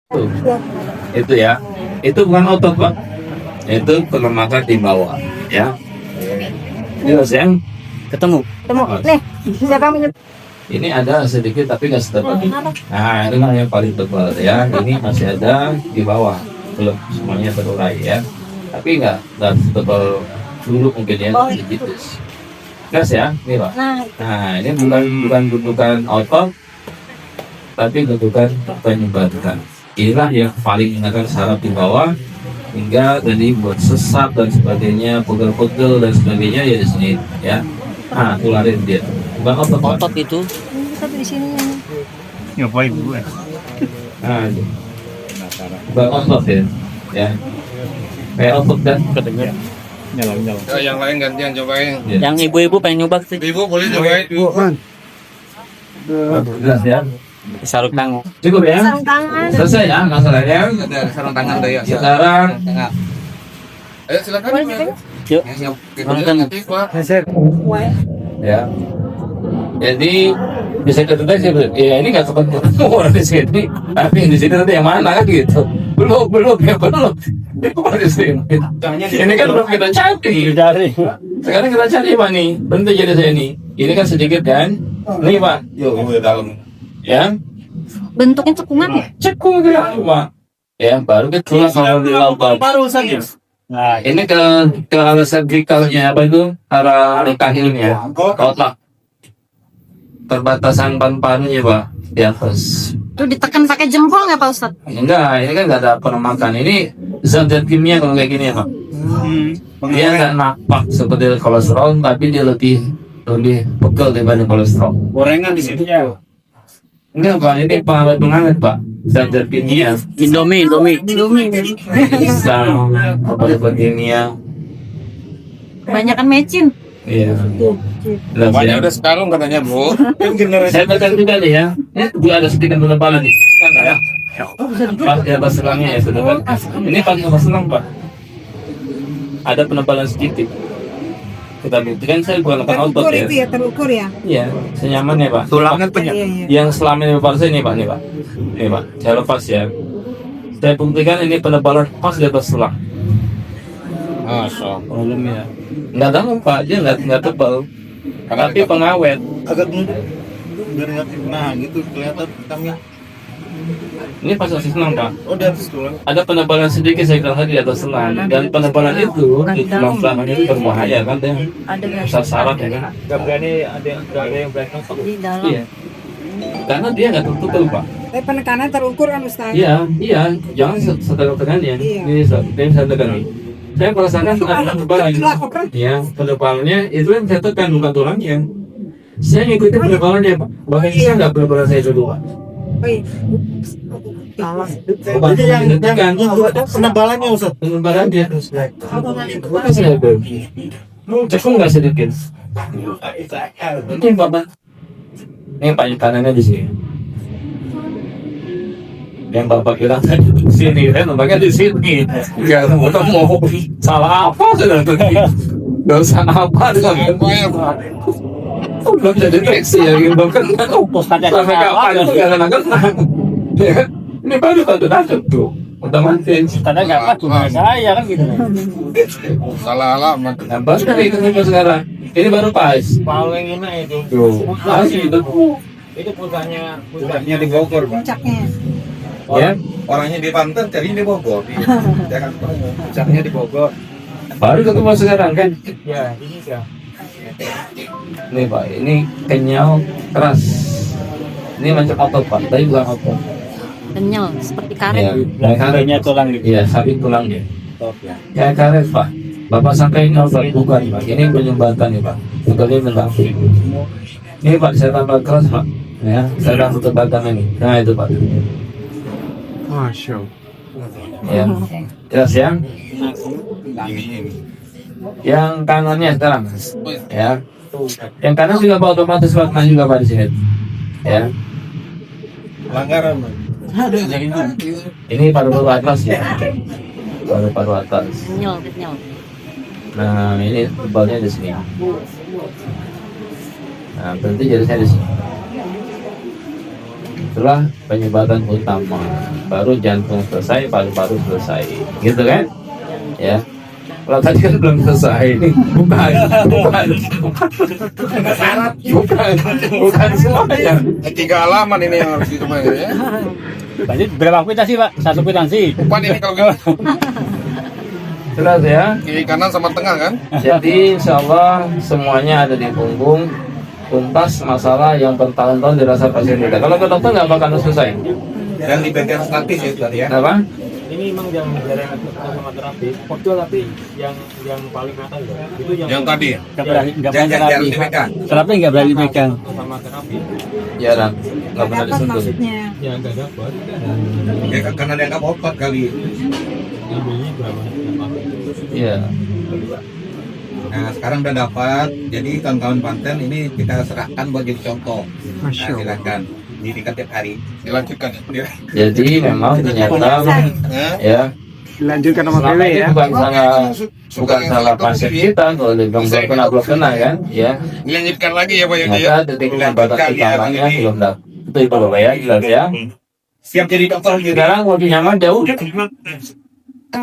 Tuh, itu ya. Itu bukan otot, Pak. Itu pelemakan di bawah, ya. Jelas ya? Ketemu. Nih, siapa minum? Ini ada sedikit tapi nggak setebal. Nah, ini yang paling tebal ya. Ini masih ada di bawah, belum semuanya terurai ya. Tapi nggak setebal dulu mungkin ya, sedikit. Gas ya, ini Pak. Nah, ini bukan gundukan otot, tapi gundukan penyebaran. Inilah yang paling mengenakan saraf di bawah hingga tadi buat sesat dan sebagainya, pegel-pegel dan sebagainya ya di sini ya. Nah, tularin dia. Bukan Otot itu. Tapi di sini. Ngapain gue? Nah, bukan otot ya. Ya. Kayak otot kan? Kedengar. Nyala. Yang lain gantian cobain. Ya. Yang ibu-ibu pengen nyoba sih. Ibu boleh cobain. Jelas ya. Sarung tangan. Cukup ya. Sarung tangan. Selesai ya masalahnya. Ada sarung tangan deh ya. Sekarang Ayo silakan. Yuk. Yang Nonton. aktif, Pak. ya. Jadi bisa kedeteksi ya ini nggak ketemu orang di sini, tapi yang di sini nanti yang mana kan gitu. Belum ya belum. Itu di sini. Ini kan belum kita cari. Sekarang kita cari Pak nih. Bentuk jadi saya ini. Ini kan sedikit kan? Nih Pak. Yuk, gue dalam. Ya. Bentuknya cekungan ya? Cekung kira Pak. Ya baru kita tulang kalau di lambung. Paru saja. Nah, Ini ke arah cervicalnya apa itu? Arah kahilnya. Otak. Perbatasan paru-parunya Pak. Di atas. Tuh ditekan pakai jempol nggak Pak Ustadz? Enggak, ini kan nggak ada penemakan. Ini zat-zat kimia kalau kayak gini ya Pak. Dia nggak nampak seperti kolesterol, tapi dia lebih pegel daripada kolesterol. gorengan di situ ya. Enggak Pak, ini pengawet Pak. Zat-zat kimia. Indomie. Bisa apa kimia. Kebanyakan mecin. Iya. Jelas ya. Udah sekarang katanya, Bu. Saya baca juga nih ya. Ini juga ada sedikit penebalan nih. Ya. Pas di atas selangnya ya sudah kan. Ini pas di atas selang Pak. Ada penebalan sedikit. Kita buktikan saya bukan akan otot ya. ya, terukur ya. Iya, senyaman ya Pak. Tulangan penyet. Yang selama ini Pak saya ini Pak, Ini Pak, saya lepas ya. Saya buktikan ini penebalan pas di atas selang. Problem ya. Nggak dalam Pak, dia nggak tebal. Tapi pengawet. Agak nunduk. Biar nggak nah gitu kelihatan hitamnya. Ini pas atas selang Pak. Oh di atas tulang. Ada penebalan sedikit saya bilang tadi di atas selang. Dan penebalan itu di tulang-tulangan itu berbahaya kan dia. Ada Besar saraf ya kan. Gak berani ada yang berani masuk. di dalam. Iya. Karena dia nggak tertutup Pak. Tapi penekanan terukur kan Ustaz? Iya. Jangan setekan-tekannya. Ini saya tekan nih. Saya merasakan ada penebalan. Ya, penebalannya itu yang saya tekan bukan tulangnya. Saya ngikutin penebalannya Pak. Bahkan saya nggak penebalan saya dulu Pak. Bukan Jadi yang ditekan. penebalannya Ustaz. Penebalannya. Bukan saya dulu. Cekung nggak sedikit. Ini Bapak. Ini paling kanannya di sini. Yang Bapak bilang tadi di sini, kan nampaknya di sini. Ya, kita mau salah apa sudah tadi? Gak usah apa dengan belum bisa deteksi ya, gitu kan? Sampai kapan itu nggak kena. Ya kan? Ini baru satu tuh. Otomatis. Tanda nggak apa tuh saya kan gitu. Salah alamat. Nah, baru dari itu sekarang. Ini baru pas. Mau yang ini itu. Tuh, masih itu. Itu pulsanya di Bogor, Pak. Puncaknya. Ya, Orangnya di Banten, carinya di Bogor. Jangan Puncaknya di Bogor. baru ketemu sekarang kan. Ya, ini ya. Nih Pak, ini kenyal keras. Ini macam otot Pak, tapi bukan otot. Kenyal seperti karet. Ya, Belakangnya tulang gitu. Iya, sabit tulangnya. Top ya. Kayak karet Pak. Bapak sampai ini otot bukan Pak. Ini penyumbatan nih Pak. Sebetulnya mengganggu. Ini Pak, saya tambah keras Pak. Ya, saya tambah tebakan ini. Nah itu Pak. Masya Ya, jelas ya. ini. Yang kanannya sekarang, ya. Yang kanan juga Pak otomatis Pak, kan juga Pak di sini. Ya, Pelanggaran, Pak. ini paru-paru atas ya. Paru-paru atas. Kenyal. Nah, ini tebalnya di sini. Nah, berarti jadi saya di sini. itulah penyumbatan utama. Baru jantung selesai, paru-paru selesai, gitu kan? Ya. Kalau tadi kan belum selesai, bukan semuanya. Tiga halaman ini yang harus dicoba ya. Berarti berapa kwitansi Pak? Satu kwitansi. Bukan ini kalau gitu. Jelas ya. Kiri kanan sama tengah kan? Jadi insya Allah semuanya ada di punggung. Tuntas masalah yang bertahun-tahun dirasa pasien kita. Kalau ke dokter nggak bakal selesai. Dan dipegang statis ya tadi ya. Kenapa? Ini memang yang jarang sama terapi, waktu tapi yang paling atas ya, itu Yang tadi. Nggak berani Jangan terapi. dipegang. Terapi nggak berani pegang. sama terapi Jarang. Nggak pernah Dapat disentuh. maksudnya. yang nggak dapat, Ya karena dia nggak obat kali. ngambilnya berapa? Iya. Nah sekarang udah dapat. Jadi kawan-kawan Banten ini kita serahkan buat jadi contoh. Nah, silakan. Didikan tiap hari. Dilanjutkan. Jadi memang ternyata ya Dilanjutkan selama ini bukan salah pasien kita kalau dibilang belum kena kan ya. Dilanjutkan lagi ya Pak Yudi ya. Ternyata detik penyumbatan utamanya belum dapat. Itu Bapak ya, jelas ya. Siap jadi dokter gitu. Sekarang lebih nyaman jauh.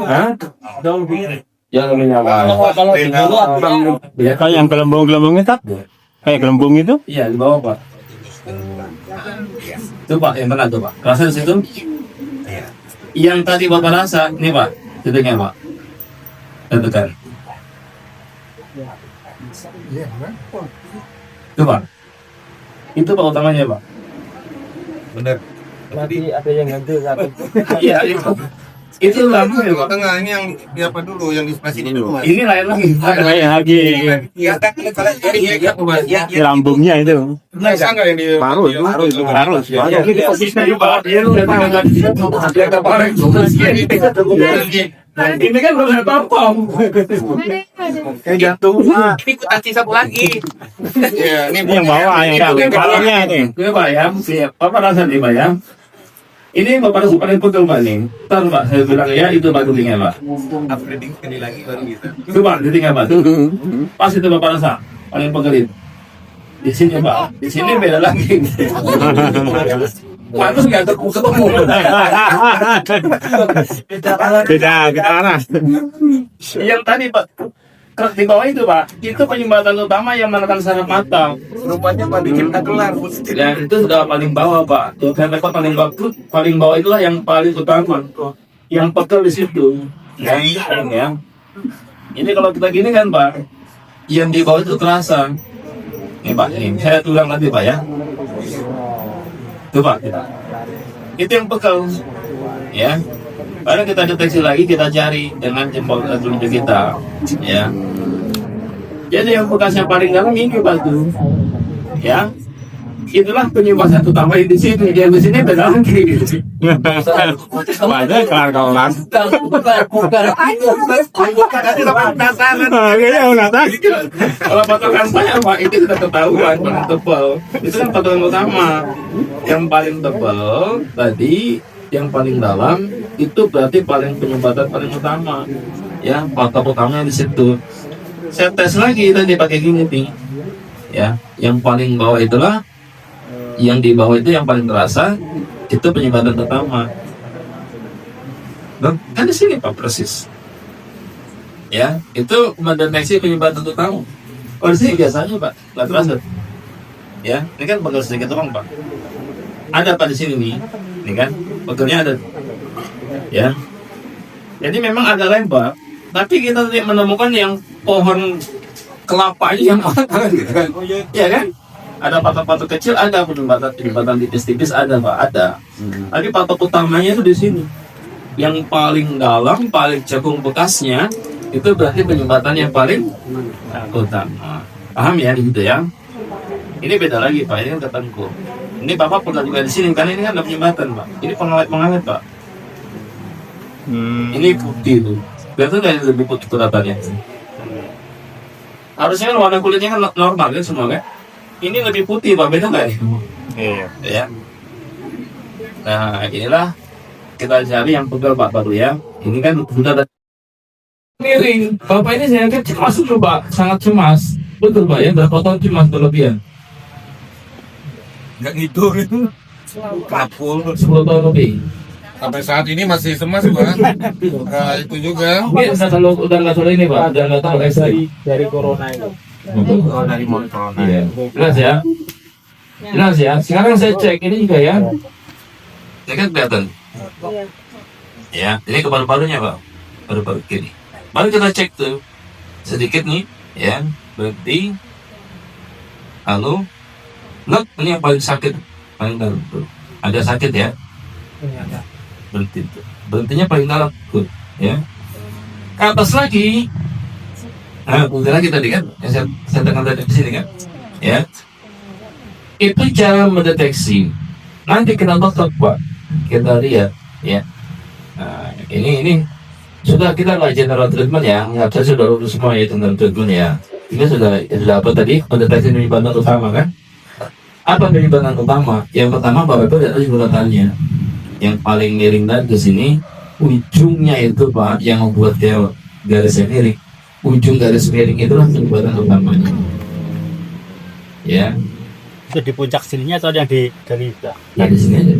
Hah? Jauh lebih nyaman. Kalau di dulu kayak yang gelembung-gelembung itu, kayak gelembung itu. Iya di bawah Pak. Itu Pak yang tengah tuh Pak. Rasa di situ. Yang tadi Bapak rasa ini Pak, titiknya Pak. Tekan. Itu Pak. Itu Pak utamanya Pak. Bener. Nanti ada yang ganjil satu. Iya itu. Itu lampu ya Pak. Tengah ini yang apa dulu yang di sebelah sini dulu Mas. Ini lain lagi. Kayak lagi Iya kan kalau jadi di lambungnya itu. bisa nggak yang di Paru itu. Ini posisinya di bawah dia lu udah tinggal di situ. Dia kepala itu. Ini kan belum ada tampang. Kayak jantung. Ini kutasi satu lagi. Iya, ini Ini yang bawah, yang kepalanya itu. Gue bayang, Bapak rasa nih bayang. Ini Bapak rasa paling pegel Pak nih. Ntar Pak, saya bilang ya itu Pak dulingnya Pak. upgrading sekali lagi baru bisa. Itu Pak, dulingnya Pak. Pas itu Bapak rasa paling pegelin. Di sini Pak, di sini beda lagi. Panus nggak ketemu. Beda arah. Yang tadi Pak, di bawah itu Pak, itu penyumbatan utama yang menekan saraf mata. Rupanya Pak bikin kelar. Dan itu sudah paling bawah Pak. Tuh kan rekod paling bawah itulah yang paling utama. Yang pegel di situ. Ya. Ini kalau kita gini kan Pak, yang di bawah itu terasa. Ini Pak, ini saya tulang lagi Pak ya. Tuh Pak, kita. Itu yang pegel. Ya. Baru kita deteksi lagi, kita cari dengan jempol telunjuk kita. Ya. Jadi yang bekasnya paling dalam ini Pak tuh. Ya. Itulah penyumbatan utama di sini. Yang di sini beda lagi. Ada kelar-kelar. Kalau patokan saya Pak, itu sudah ketahuan paling tebal. Itu kan patokan utama. Yang paling tebal tadi, yang paling dalam itu berarti paling penyumbatan paling utama. Ya, patok utamanya di situ. Saya tes lagi tadi pakai gini nih. Ya, yang paling bawah itulah, yang di bawah itu yang paling terasa itu penyumbatan utama. Dan kan di sini Pak persis. Ya, itu mendeteksi penyumbatan utama. Oh di sini biasanya Pak, nggak terasa. Ya, ini kan pegel sedikit doang Pak. Ada Pak di sini nih, ini kan pegelnya ada. Ya, jadi memang agak lempar, tapi kita tidak menemukan yang pohon kelapanya yang matang, gitu kan? Ya kan? Ada patok-patok kecil, ada penyumbatan tipis-tipis ada Pak, ada. Tapi patok utamanya itu di sini. Yang paling dalam, paling cekung bekasnya, itu berarti penyumbatan yang paling utama. Paham ya gitu ya? Ini beda lagi Pak, ini kan ketengku. Ini Bapak pernah juga di sini, karena ini kan ada penyumbatan Pak. Ini pengawet Pak. Ini putih tuh. Biasanya dari lebih putih kelihatannya. Harusnya kan warna kulitnya kan normal kan semua kan? Ini lebih putih Pak, beda nggak nih? Iya. Ya. Nah inilah kita cari yang pegel Pak baru ya. Ini kan sudah ada miring. Bapak ini saya yakin cemas dulu Pak, sangat cemas. Betul Pak ya, berapa tahun cemas berlebihan? Nggak ngitung itu. kena full. 10 tahun lebih. Sampai saat ini masih semas Pak. Nah, itu juga. Ini udah nggak tahu ini Pak, udah nggak tahu dari corona itu. Dari motor. Iya. Jelas ya. Jelas ya. Sekarang saya cek ini juga ya. Ini kan kelihatan. Ya, ini ke paru-parunya Pak. Paru-paru kiri. Mari kita cek tuh sedikit nih, ya. Berarti, lalu, look, ini yang paling sakit, paling dalam tuh. Ada sakit ya. Berhenti tuh. Berhentinya paling dalam tuh, ya. Ke atas lagi. Nah, kemudian lagi tadi kan, yang saya tekan tadi di sini kan, ya. Itu cara mendeteksi. Nanti kita dokter Pak, kita lihat, ya. Nah, ini sudah kita nggak general treatment ya, nggak saya sudah lulus semua ya general treatment ya. Ini sudah apa tadi mendeteksi penyebab utama kan? Apa penyebab utama? Yang pertama Bapak itu lihat aja urutannya. Yang paling miring dan ke sini, ujungnya itu Pak yang membuat dia garisnya miring. Ujung garis miring itulah penyebab utamanya. Ya. Itu di puncak sininya atau yang di dari Nah di sini aja.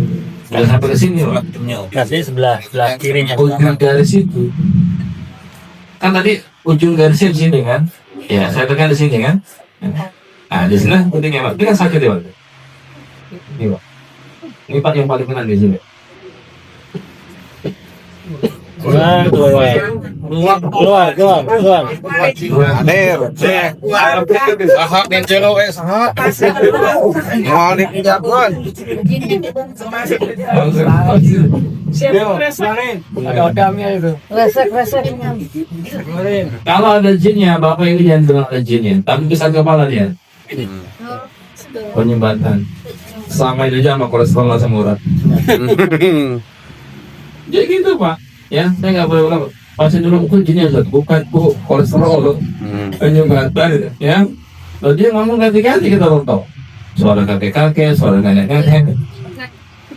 Kalau sampai ke sini Pak. berarti sebelah kirinya. Ujung garis itu kan tadi ujung garisnya di sini kan? Ya, saya tekan di sini kan? Nah, di sini pentingnya Pak. Ini kan sakit ya Pak. Ini Pak. Ini Pak yang paling kena di sini. Keluar. Hadir. Sahak dan cero sahak. Malik jagoan. Kalau ada jinnya, Bapak ini jangan bilang ada jinnya, tapi bisa kepala dia. Penyumbatan. Sama itu aja sama kolesterol asam urat. Jadi gitu Pak. Ya, saya nggak boleh ulang. Pasien dulu ukur jinnya bukan kolesterol loh. Penyumbatan ya. Lalu dia ngomong ganti-ganti kita belum tahu. Suara kakek-kakek, suara nenek-nenek.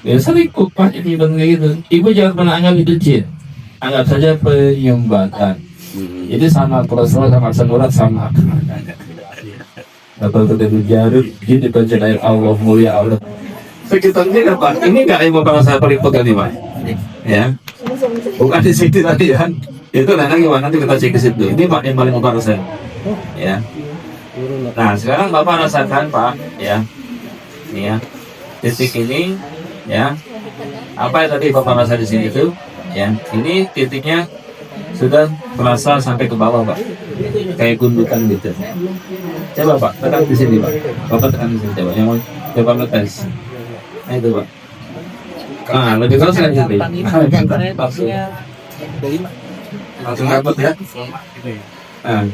Ya sering kok Pak ini kayak gitu. Ibu jangan pernah anggap itu jin. Anggap saja penyumbatan. Jadi sama kolesterol sama asam urat sama. Atau terjadi jarut, jin dibaca dari Allah mulia Allah. Sekitarnya Pak, ini nggak yang mau saya perlihatkan nih Pak. Ya, bukan di situ tadi kan. Itu nenek gimana nanti kita cek ke situ. Ini Pak yang paling utara saya. Ya. Nah sekarang Bapak rasakan Pak, ya. Ini ya. Titik ini, ya. Apa yang tadi Bapak rasa di sini itu? Ya. Ini titiknya sudah terasa sampai ke bawah Pak. Kayak gundukan gitu. Coba Pak, tekan di sini Pak. Bapak tekan di sini coba. Yang mau coba ngetes. Nah itu Pak. Ah, lebih keras kan jadi. Langsung dapat ya. Ah,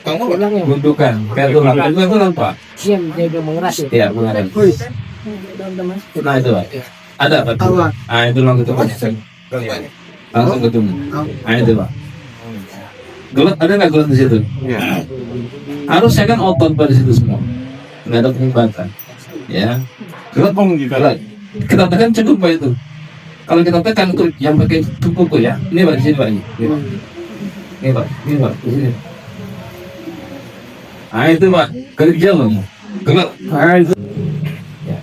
Kamu gundukan. Kayak itu lah. Itu apa? Iya, mengeras. Nah itu Pak. Ada Pak. Ah itu langsung ketemu. Langsung ketemu. Ah itu Pak. Gelat ada nggak gelat di situ? Harusnya kan otot Pak di situ semua. Nggak ada penyumbatan. Ya. Gelat gelat. Kita tekan cukup Pak itu. Kalau kita tekan tuh yang pakai kuku ya. Ini Pak di sini Pak ini. Ini Pak, di sini. Ah itu Pak, kerja loh. Gelat. Ah itu. Ya.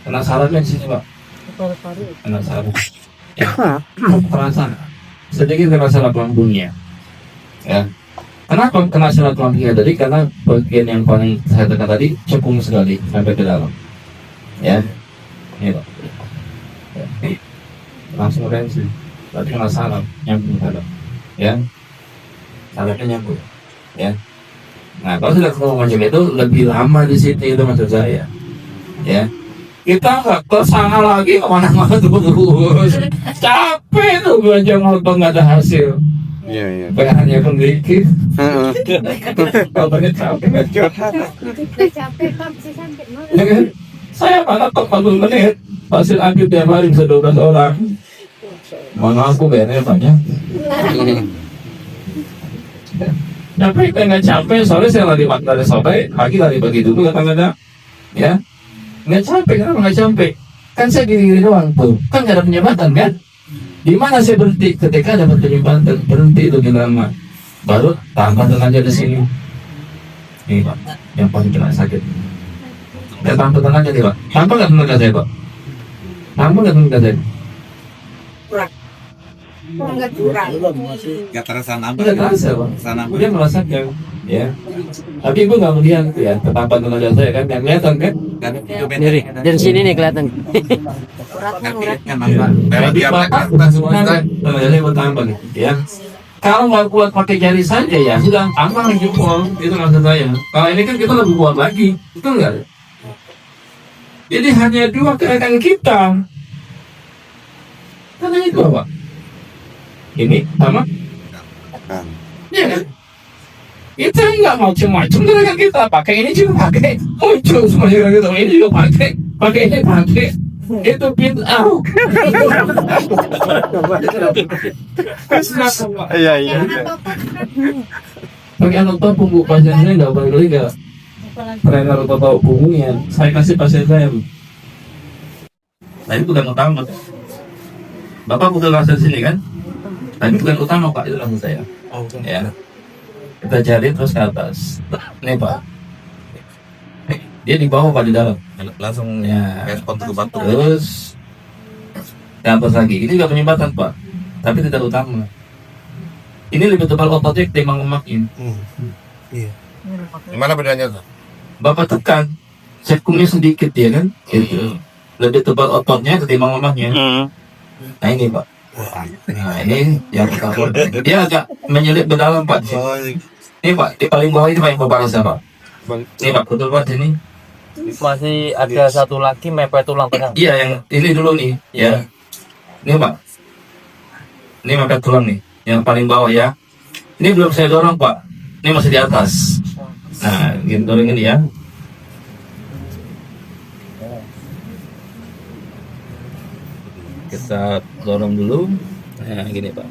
Kena sarafnya di sini Pak. Kena saraf. Ya. Terasa sedikit terasa lambungnya. Ya. Kenapa kena saraf lambungnya tadi? Karena bagian yang paling saya tekan tadi cekung sekali sampai ke dalam. Ya. Ini Pak. Ya. Langsung rensi. Berarti kena saraf nyambung dalam. Ya. Sarafnya nyambung. Ya. Nah, kalau sudah ketemu macam itu lebih lama di situ itu maksud saya. Ya. Kita nggak kesana lagi kemana-mana terus. Capek tuh belanja motor nggak ada hasil. Iya. Bahannya pun dikit. Kabarnya capek. Ya kan? Saya malah 40 menit hasil ambil tiap hari bisa 12 orang. Mana aku bayarnya banyak. Capek kan nggak capek, sore saya lari dari sore, pagi lari pagi dulu kata-kata. Ya, nggak capek, kenapa nggak capek? Kan saya gini-gini doang tuh, kan nggak ada penyebatan kan? Di mana saya berhenti? Ketika dapat penyebatan, berhenti itu gila lama. Baru tambah tenaga di sini. Ini Pak, yang paling kena sakit. Saya tampil tangannya nih Pak. Tampak nggak tenaga saya Pak? Tampak nggak tenaga saya? Enggak curang. Gak terasa nambah. Udah terasa Pak. Sana Dia merasakan, ya. Tapi ibu nggak melihat ya ketapan tenaga saya kan, yang kelihatan kan? dan itu Dari sini nih kelihatan. Uratnya nambah. Dari Tapi dia Bapak mereka semua tenaga saya bertambah nih, ya. Kalau nggak kuat pakai jari saja ya sudah tambah lagi jempol, itu maksud saya. Kalau ini kan kita lebih kuat lagi, betul nggak? Jadi hanya 2 gerakan kita. Karena itu Pak. Ini sama? Iya kan? Kita nggak macam-macam gerakan kita. Pakai ini juga pakai. Muncul semua gerakan kita. Ini juga pakai. Pakai ini pakai. Itu pin out. Iya, iya. Pakai anak tahu punggung pasien saya nggak balik lagi nggak. Trainer atau tahu punggungnya. Saya kasih pasien saya. Tadi bukan utama. Bapak bukan langsung sini kan? Tapi bukan utama Pak, itu langsung saya. Ya. Kita cari terus ke atas. Nih Pak. Dia di bawah Pak, di dalam. langsung Ya. respon ke batu. Terus ke atas lagi. Ini juga penyumbatan Pak, tapi tidak utama. Ini lebih tebal ototnya ketimbang lemaknya. Gimana bedanya tuh? Bapak tekan, sekungnya sedikit ya kan? Gitu. Lebih tebal ototnya ketimbang lemaknya. Nah ini Pak. Nah ini yang pertama. Dia agak menyelip ke dalam Pak. Ini Pak, di paling bawah ini Pak yang Bapak rasa Pak. Ini Pak, betul Pak ini. Masih ada satu lagi mepet tulang tengah. Iya yang ini dulu nih, ya. Ini Pak. Ini mepet tulang nih, yang paling bawah ya. Ini belum saya dorong Pak. Ini masih di atas. Nah, gini dorong ini ya. Kita dorong dulu. Nah, gini Pak.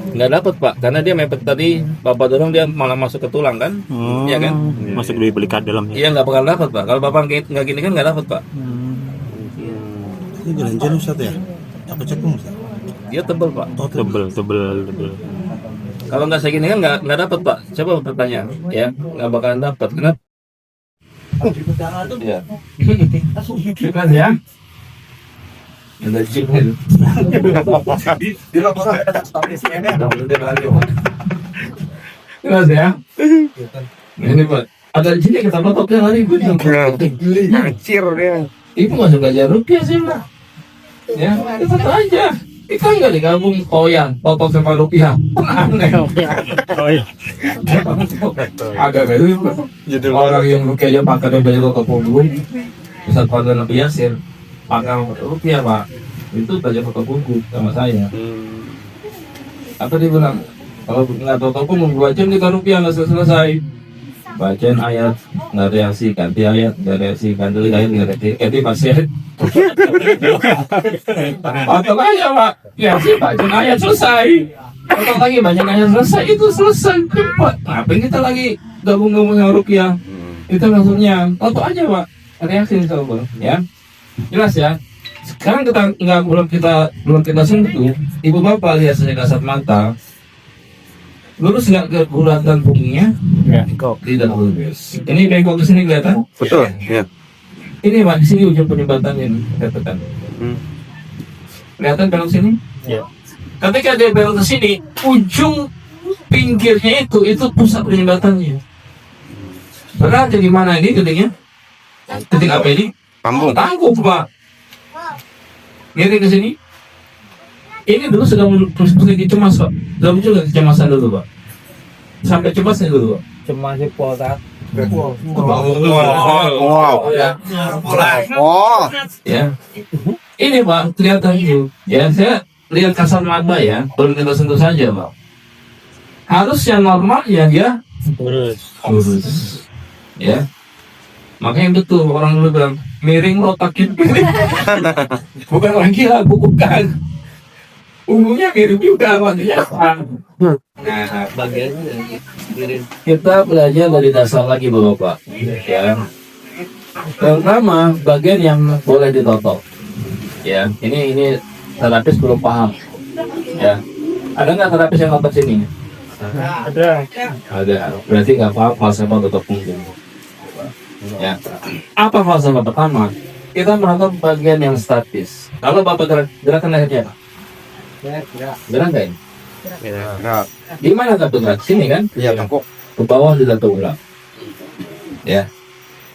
Nggak dapat Pak, karena dia mepet tadi. Bapak dorong dia malah masuk ke tulang kan? Iya kan? Masuk lebih belikat dalamnya. Iya nggak bakal dapat Pak. Kalau Bapak nggak gini kan nggak dapat Pak. Ini jalan-jalan Ustaz ya? Apa cekung Ustaz? Dia tebel Pak. Tebel. Kalau nggak segini kan nggak dapat Pak. Coba bertanya, ya nggak bakalan dapat. Kenapa? Ya. Bukan ya? Ada jimil. Kenapa ya? Ini Pak. Ada di sini kita potoknya lari gue yang Ngacir dia. Ibu masuk belajar rupiah sih Pak. Ya, itu aja. Kita nggak digabung koyan, potong sama rupiah. Aneh. Oh iya. Agak gitu. Orang yang rupiah aja pakai yang banyak ke punggung. Bisa pada lebih yasir. Pakai rupiah Pak. Itu aja ke punggung sama saya. Apa dia bilang? Kalau nggak tahu punggung 2 jam kita rupiah nggak selesai. Bacain ayat nggak reaksi, ganti ayat nggak reaksi, ganti ayat nggak reaksi, ganti pasien. Atau aja Pak, reaksi bacain ayat selesai. Atau lagi banyak ayat selesai, itu selesai cepat. Ngapain kita lagi gabung-gabung sama rupiah? Itu maksudnya. Atau aja Pak, reaksi coba, ya. Jelas ya. Sekarang kita belum kita sentuh. Ibu bapak lihat saja kasat mata. Lurus nggak ke bulatan punggungnya? Ya. Tidak lurus. Ini bengkok ke sini kelihatan? Betul. Ya. Ini Pak, di sini ujung penyumbatannya ini, kelihatan. Kelihatan belok sini? Iya. Ketika dia belok ke sini, ujung pinggirnya itu pusat penyumbatannya. Berarti di mana ini titiknya? Titik apa ini? Pambung. Tangguh Pak. Miring ke sini. Ini dulu sudah sedikit cemas Pak. Sudah muncul nggak kecemasan dulu Pak? Sampai cemasnya dulu Pak. Cuma si polta. Wow. Ya. Oh. Ya. Ini Pak, kelihatan itu. Ya, saya lihat kasat mata ya. Belum kita sentuh saja Pak. Harus yang normal ya dia lurus. Ya. Makanya betul orang dulu bilang miring rotakin miring. Bukan orang gila, bukan. Punggungnya miring juga maksudnya. Nah, bagiannya kita belajar dari dasar lagi Bapak. Ya. Pertama, bagian yang boleh ditotok. Ya, ini terapis belum paham. Ya. Ada nggak terapis yang otot sini? Ada. Ada. Berarti nggak paham konsep otot punggung. Ya. Apa falsafah pertama? Kita menonton bagian yang statis. Kalau Bapak gerakan lehernya apa? Gerak nggak ini? Gimana satu gerak? Sini kan? Iya, tengkuk. Ke bawah sudah gerak. Ya.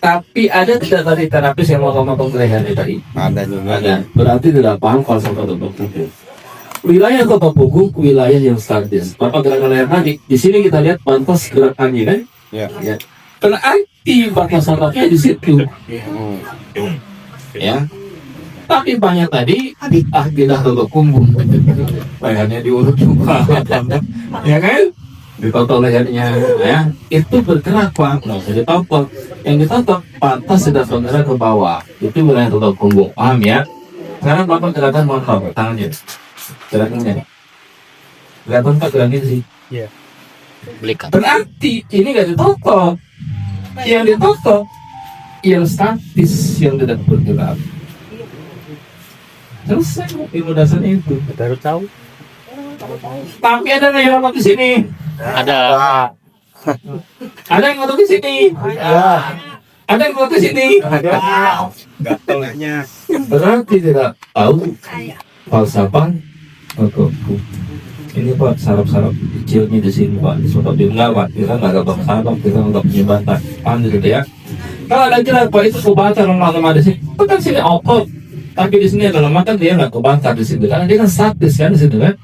Tapi ada tidak tadi terapis yang mau ngomong leher tadi? Ada juga. Ada. Berarti tidak paham falsafah otot punggung. Wilayah otot punggung wilayah yang statis. Bapak gerakan leher tadi. Di sini kita lihat pantas gerakannya kan? Iya. Ya. Berarti batas ototnya di situ. Ya. Tapi banyak tadi pindah ke punggung. Lehernya diurut juga. Ya kan? Ditotok lehernya, ya. Itu bergerak Pak, nggak usah ditotok. Yang ditotok pantas sudah bergerak ke bawah. Itu wilayah otot punggung. Paham ya? Sekarang Bapak gerakan motor, tangannya. Gerakannya. Gerakan Pak gerakan sih. Iya. Berarti ini nggak ditotok. Yang ditotok yang statis yang tidak bergerak. Selesai ilmu dasarnya itu. Baru tahu. Tapi ada yang ngomong di sini. Ada. Ada yang ngomong di sini. Ada yang ngomong di sini. Gatalnya. Berarti tidak tahu falsafah atau ini Pak saraf-saraf kecilnya di sini Pak. Sebab dia nggak kita nggak ada saraf, kita nggak punya batang. Paham gitu ya? Kalau ada gerak Pak itu kebaca lemah-lemah di sini. Itu kan sini otot. Tapi di sini adalah makan dia nggak kebakar di situ karena dia kan statis kan di situ kan.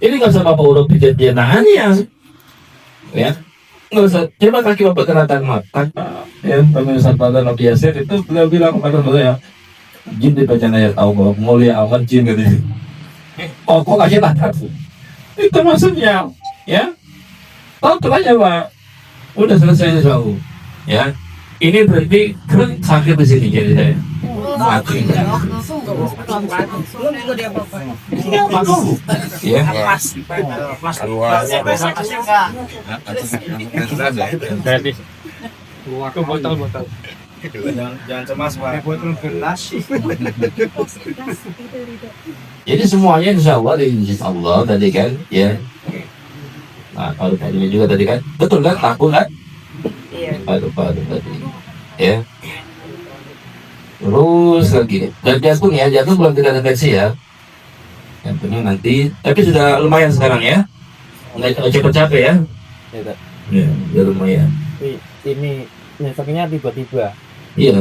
Ini nggak usah Bapak urut pijat dia tangannya, ya nggak usah. Coba kaki Bapak gerakan makan. Ya pemirsa pada Nabi Yasir itu beliau bilang kepada saya, jin dibaca ayat Allah mulia aman jin gitu. Oh kok kasih bakat? Itu maksudnya, ya. Tahu aja Pak. Udah selesai jauh, ya. Ini berarti kan sakit di sini jadi saya. Mati. Ya. Gratis. Aku botol. Jangan cemas, Pak. Jadi semuanya insya Allah diizin Allah tadi kan, ya. Nah kalau tadi juga tadi kan, betul kan? Takut kan? Aduh tadi, ya. Terus lagi, dan jantung belum tidak deteksi ya. Jantungnya nanti, tapi sudah lumayan sekarang ya. Nggak cepet capek ya. Ya, udah lumayan. Ini nyesoknya tiba-tiba. Iya,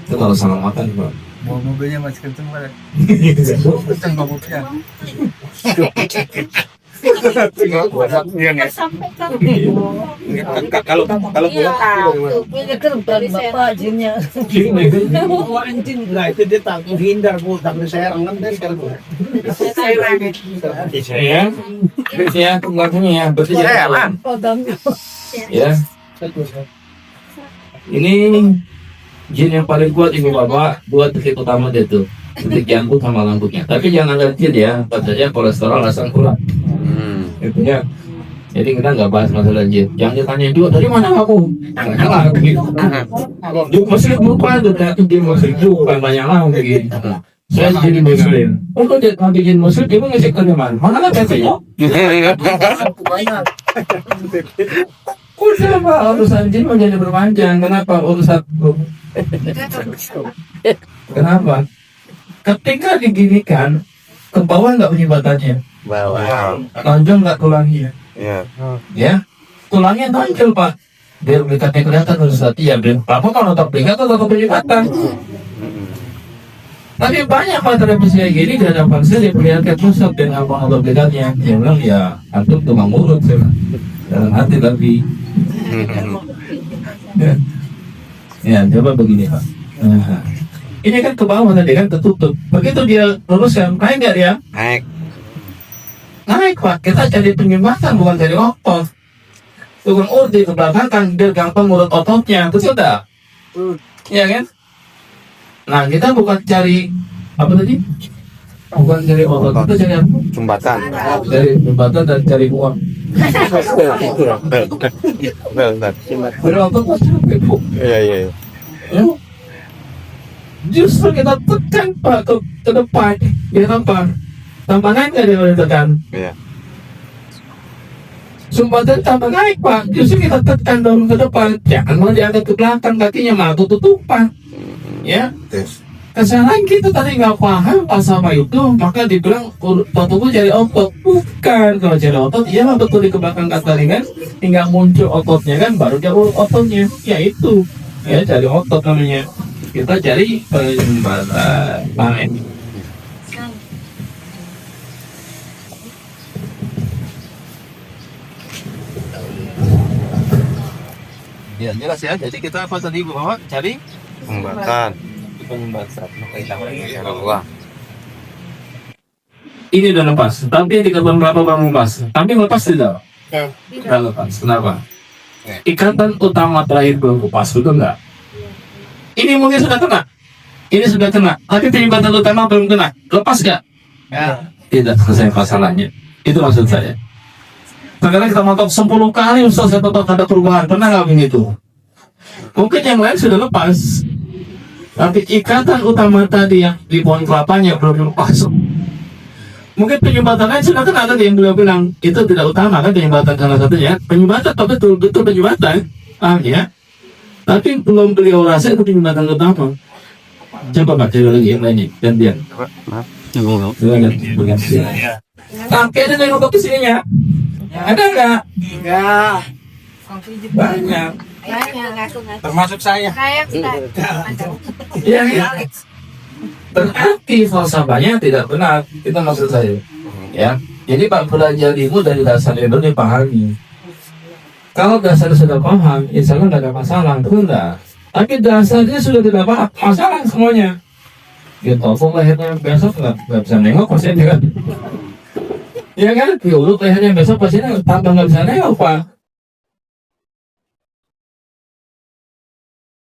itu kalau salah makan Pak. Mobilnya masih kenceng, Pak. Kenceng mobilnya. Kalau Bapak jinnya. Anjing lah itu dia tak menghindar Bu, tapi saya rengan deh sekarang. Ya, tunggu ya, berarti jalan. Ya. Ini jin yang paling kuat ini Bapak, dua titik utama dia tuh, titik jantung sama lambungnya. Tapi jangan lihat ya, katanya kolesterol asam kurang. Itu ya. Jadi kita nggak bahas masalah jin. Jangan ditanya juga dari mana kamu? Jangan begitu. Juk muslim bukan, ternyata dia muslim bukan banyak lah begitu. Saya jadi muslim. Untuk dia nanti jin muslim, dia ngasih ke mana? Mana kan ya? Udah Pak, urusan jin menjadi berpanjang. Kenapa urusan Kenapa? Ketika diginikan, ke bawah nggak punya batasnya. Tonjol nggak tulangnya. Ya, tulangnya tonjol Pak. Biar belakangnya kelihatan harus hati ya. Apa kalau otak belakang atau otak belakang? Tapi banyak Pak terapis kayak gini gak ada vaksin diperlihatkan pusat dan apa otak belakangnya. Dia bilang ya, antum tukang mulut sih. Dalam hati tapi. Ya, coba begini Pak. Nah, ini kan ke bawah tadi kan tertutup. Begitu dia luruskan, naik nggak dia? Naik Pak. Kita cari penyumbatan bukan cari otot. Tukang urdi ke belakang kan biar gampang urut ototnya. Betul tak? Iya kan? Nah kita bukan cari apa tadi? Bukan cari otot, kita cari apa? Jembatan. Cari jembatan dan cari uang. Cari otot pasti capek Bu. Iya. Ya. Justru kita tekan Pak ke depan, biar apa? Tambah naik nggak dia boleh tekan? Iya. sumbatan tambah naik Pak. Justru kita tekan dorong ke depan, jangan mau diangkat ke belakang, kakinya malah tutupan. Ya, kesalahan kita tadi nggak paham pas sama itu, maka dibilang fotoku cari otot. Bukan, kalau cari otot, iya lah betul di ke belakang kataringan, tinggal muncul ototnya kan, baru jauh ototnya. Ya itu, ya cari otot namanya. Kita cari penyumbatan. Nah ini. Ya jelas ya. Jadi kita apa tadi bawa cari Pembatan. penyumbatan. Ini udah lepas, tapi di kapan berapa bang lepas? Tapi lepas tidak? Tidak lepas. Kenapa? Ikatan utama terakhir belum lepas, betul nggak? Ini mungkin sudah kena. Ini sudah kena. Tapi penyumbatan utama belum kena. Lepas nggak? Ya. Tidak selesai masalahnya. Itu maksud saya. Sekarang kita mantap 10 kali Ustaz saya tetap ada perubahan. Pernah nggak begitu? Mungkin yang lain sudah lepas. Tapi ikatan utama tadi yang di pohon kelapanya belum lepas. Mungkin penyumbatan lain sudah kena tadi yang beliau bilang. Itu tidak utama kan penyumbatan salah satunya. Penyumbatan tapi betul penyumbatan. Ya. Tapi belum beliau rasa itu penyumbatan utama. Coba Pak coba lagi yang lainnya. Gantian. Berganti. Oke, ada yang ke sininya. Ada nggak? Enggak. Banyak. Termasuk saya. Ya, ya. Berarti falsafahnya tidak benar. Itu maksud saya. Ya. Jadi Pak belajar ilmu dari dasar itu dipahami. Kalau dasar sudah paham, insya Allah nggak ada masalah, betul nggak? Tapi dasarnya sudah tidak paham, masalah semuanya. Gitu, kok lehernya besok nggak bisa nengok, pasti kan? Ya kan? Diurut lehernya besok pasti tambah nggak bisa nengok Pak.